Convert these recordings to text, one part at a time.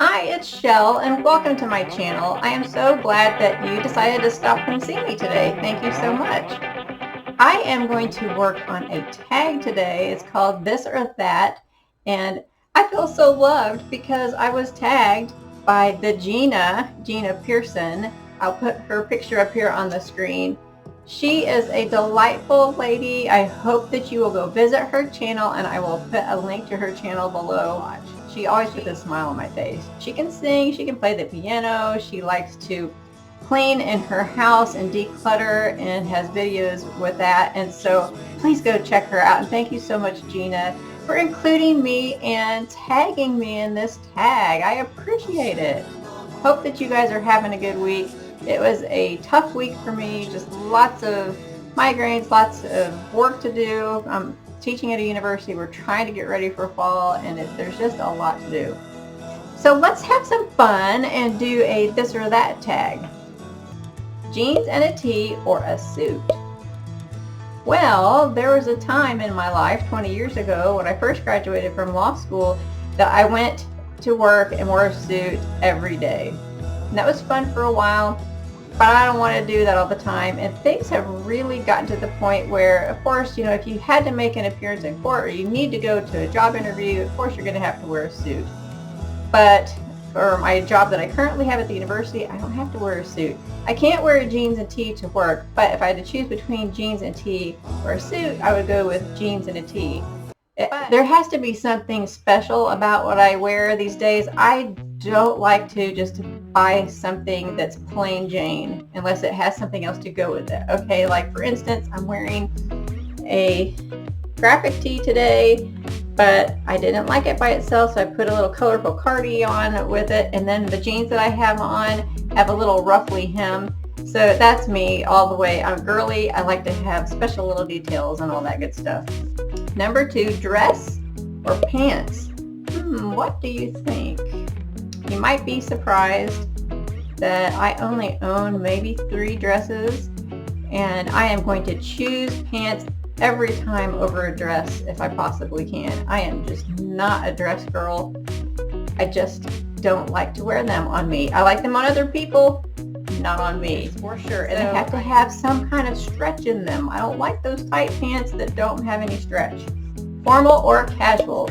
Hi, it's Shell, and welcome to my channel. I am so glad that you decided to stop and see me today. Thank you so much. I am going to work on a tag today. It's called This or That, and I feel so loved because I was tagged by the Gina Pearson. I'll put her picture up here on the screen. She is a delightful lady. I hope that you will go visit her channel, and I will put a link to her channel below. She always puts a smile on my face. She can sing, she can play the piano, she likes to clean in her house and declutter and has videos with that. And so please go check her out. And thank you so much, Gina, for including me and tagging me in this tag. I appreciate it. Hope that you guys are having a good week. It was a tough week for me, just lots of migraines, lots of work to do. I'm teaching at a university. We're trying to get ready for fall, and there's just a lot to do. So let's have some fun and do a this or that tag. Jeans and a tee or a suit? Well, there was a time in my life 20 years ago when I first graduated from law school that I went to work and wore a suit every day. And that was fun for a while, but I don't want to do that all the time. And things have really gotten to the point where, of course, if you had to make an appearance in court or you need to go to a job interview, of course you're going to have to wear a suit. But for my job that I currently have at the university, I don't have to wear a suit. I can't wear jeans and tee to work, but if I had to choose between jeans and tee or a suit, I would go with jeans and a tee. There has to be something special about what I wear these days. I don't like to just buy something that's plain Jane unless it has something else to go with it. Okay, like for instance, I'm wearing a graphic tee today, but I didn't like it by itself, so I put a little colorful cardi on with it, and then the jeans that I have on have a little ruffly hem. So that's me all the way. I'm girly. I like to have special little details and all that good stuff. Number 2, dress or pants? What do you think? You might be surprised that I only own maybe 3 dresses, and I am going to choose pants every time over a dress if I possibly can. I am just not a dress girl. I just don't like to wear them on me. I like them on other people, not on me, for sure. And they have to have some kind of stretch in them. I don't like those tight pants that don't have any stretch. Formal or casual?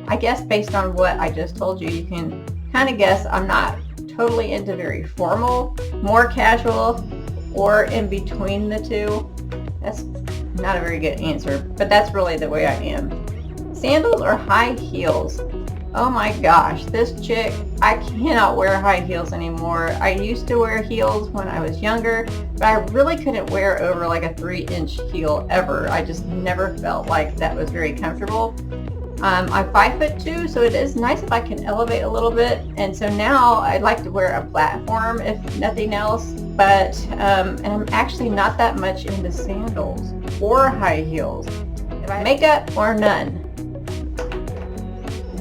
I guess based on what I just told you, you can kind of guess I'm not totally into very formal, more casual, or in between the two. That's not a very good answer, but that's really the way I am. Sandals or high heels? Oh my gosh, this chick, I cannot wear high heels anymore. I used to wear heels when I was younger, but I really couldn't wear over like a 3-inch heel ever. I just never felt like that was very comfortable. I'm 5'2", so it is nice if I can elevate a little bit, and so now I'd like to wear a platform if nothing else, but and I'm actually not that much into sandals or high heels. Makeup or none?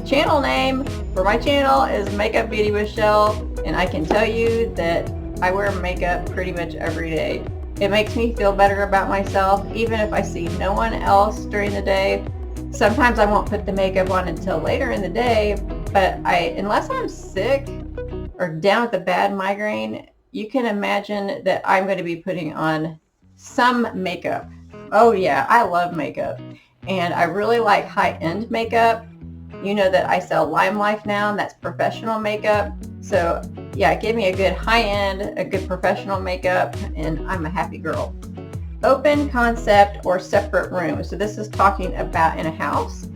Channel name for my channel is Makeup Beauty with Shell, and I can tell you that I wear makeup pretty much every day. It makes me feel better about myself, even if I see no one else during the day. Sometimes I won't put the makeup on until later in the day, but unless I'm sick or down with a bad migraine, you can imagine that I'm going to be putting on some makeup. Oh yeah, I love makeup, and I really like high-end makeup. You know that I sell LimeLife now, and that's professional makeup. So yeah, give me a good high-end, a good professional makeup, and I'm a happy girl. Open concept or separate rooms? So this is talking about in a house.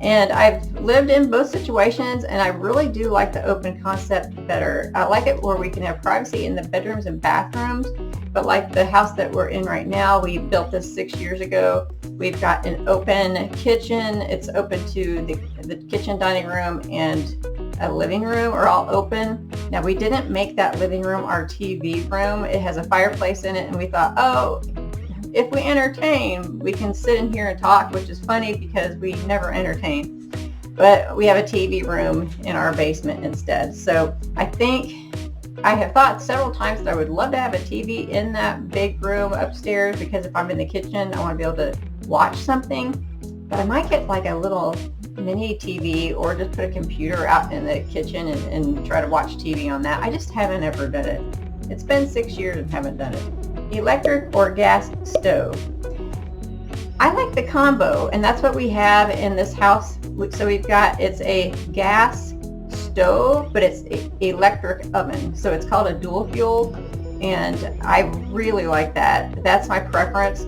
And I've lived in both situations, and I really do like the open concept better. I like it where we can have privacy in the bedrooms and bathrooms, but like the house that we're in right now, we built this 6 years ago. We've got an open kitchen. It's open to the kitchen, dining room, and a living room are all open. Now, we didn't make that living room our TV room. It has a fireplace in it, and we thought, oh, if we entertain, we can sit in here and talk, which is funny because we never entertain. But we have a TV room in our basement instead. So I think I have thought several times that I would love to have a TV in that big room upstairs, because if I'm in the kitchen, I want to be able to watch something. But I might get like a little mini TV or just put a computer out in the kitchen and try to watch TV on that. I just haven't ever done it. It's been 6 years and haven't done it. Electric or gas stove? I like the combo, and that's what we have in this house. So we've got, it's a gas stove, but it's an electric oven. So it's called a dual fuel, and I really like that. That's my preference.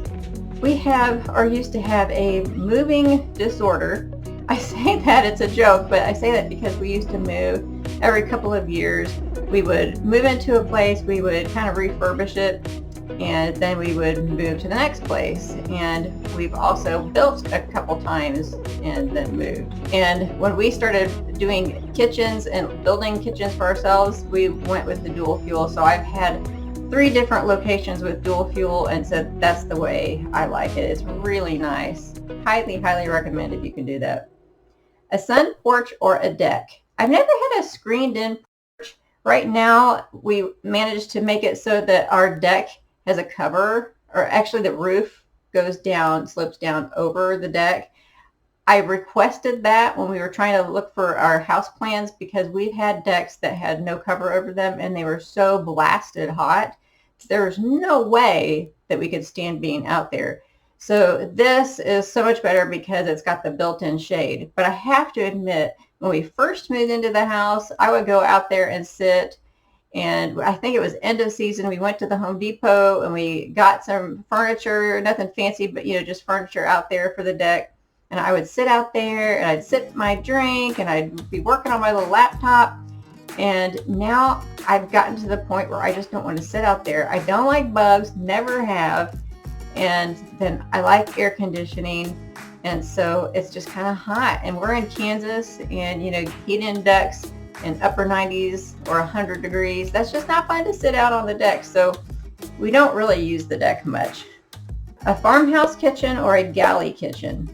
We have, or used to have, a moving disorder. I say that, it's a joke, but I say that because we used to move every couple of years. We would move into a place, we would kind of refurbish it, and then we would move to the next place. And we've also built a couple times and then moved. And when we started doing kitchens and building kitchens for ourselves, we went with the dual fuel. So I've had 3 different locations with dual fuel, and so that's the way I like it. It's really nice. Highly, highly recommend if you can do that. A sun porch or a deck? I've never had a screened in porch. Right now, we managed to make it so that our deck has a cover, or actually the roof goes down, slopes down over the deck. I requested that when we were trying to look for our house plans, because we've had decks that had no cover over them and they were so blasted hot. There was no way that we could stand being out there. So this is so much better because it's got the built-in shade. But I have to admit, when we first moved into the house, I would go out there and sit, and I think it was end of season. We went to the Home Depot and we got some furniture, nothing fancy, but just furniture out there for the deck. And I would sit out there and I'd sip my drink and I'd be working on my little laptop. And now I've gotten to the point where I just don't want to sit out there. I don't like bugs, never have. And then I like air conditioning. And so it's just kind of hot. And we're in Kansas, and heat index in upper 90s or 100 degrees. That's just not fun to sit out on the deck. So we don't really use the deck much. A farmhouse kitchen or a galley kitchen?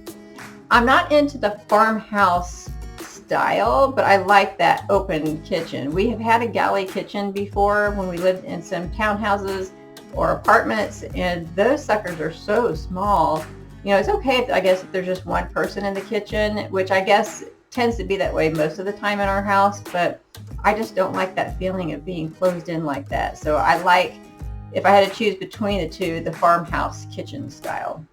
I'm not into the farmhouse style, but I like that open kitchen. We have had a galley kitchen before when we lived in some townhouses or apartments, and those suckers are so small. It's okay if, I guess, if there's just one person in the kitchen, which I guess tends to be that way most of the time in our house, but I just don't like that feeling of being closed in like that. So I like, if I had to choose between the two, the farmhouse kitchen style.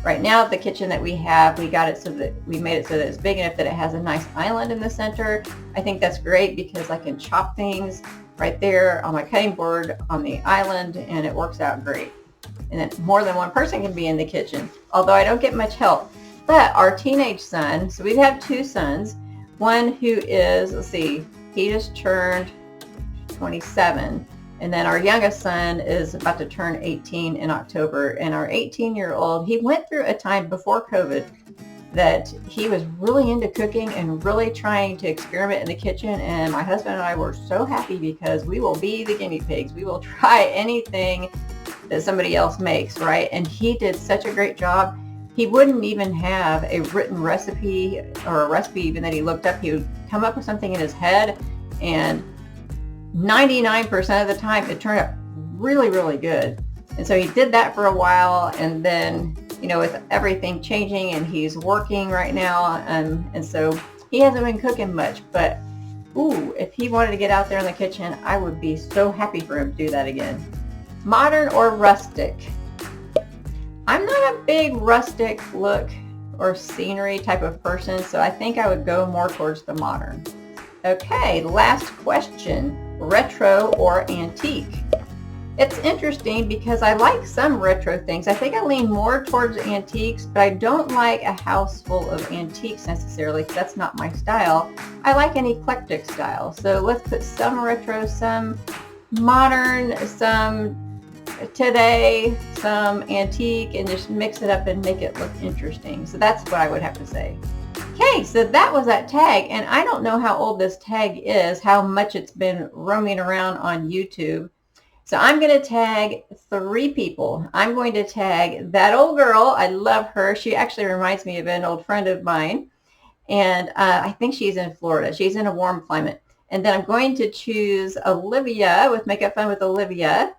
Right now, the kitchen that we have, we got it so that we made it so that it's big enough that it has a nice island in the center. I think that's great because I can chop things right there on my cutting board on the island, and it works out great. And then more than one person can be in the kitchen, although I don't get much help. But our teenage son, so we have 2 sons, one who is, let's see, he just turned 27. And then our youngest son is about to turn 18 in October. And our 18-year-old, he went through a time before COVID that he was really into cooking and really trying to experiment in the kitchen. And my husband and I were so happy because we will be the guinea pigs. We will try anything that somebody else makes, right? And he did such a great job. He wouldn't even have a written recipe or a recipe even that he looked up. He would come up with something in his head, and 99% of the time it turned out really, really good. And so he did that for a while, and then, with everything changing, and he's working right now, and so he hasn't been cooking much, but ooh, if he wanted to get out there in the kitchen, I would be so happy for him to do that again. Modern or rustic? I'm not a big rustic look or scenery type of person, so I think I would go more towards the modern. Okay, last question. Retro or antique? It's interesting because I like some retro things. I think I lean more towards antiques, but I don't like a house full of antiques necessarily. That's not my style. I like an eclectic style. So let's put some retro, some modern, some today, some antique, and just mix it up and make it look interesting. So that's what I would have to say. Okay, so that was that tag, and I don't know how old this tag is, how much it's been roaming around on YouTube. So I'm going to tag 3 people. I'm going to tag that old girl. I love her. She actually reminds me of an old friend of mine, and I think she's in Florida. She's in a warm climate. And then I'm going to choose Olivia with Makeup Fun with Olivia.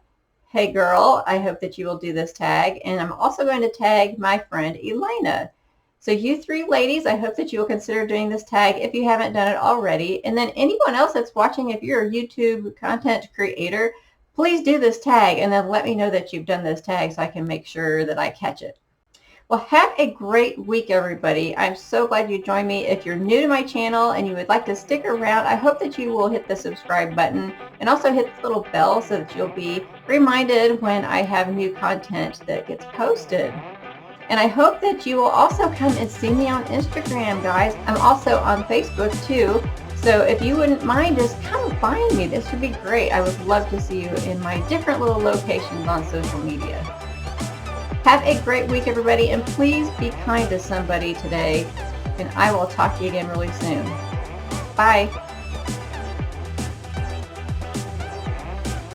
Hey girl, I hope that you will do this tag. And I'm also going to tag my friend Elena. So you three ladies, I hope that you will consider doing this tag if you haven't done it already. And then anyone else that's watching, if you're a YouTube content creator, please do this tag and then let me know that you've done this tag so I can make sure that I catch it. Well, have a great week, everybody. I'm so glad you joined me. If you're new to my channel and you would like to stick around, I hope that you will hit the subscribe button and also hit the little bell so that you'll be reminded when I have new content that gets posted. And I hope that you will also come and see me on Instagram, guys. I'm also on Facebook too. So if you wouldn't mind, just come find me. This would be great. I would love to see you in my different little locations on social media. Have a great week, everybody, and please be kind to somebody today. And I will talk to you again really soon. Bye.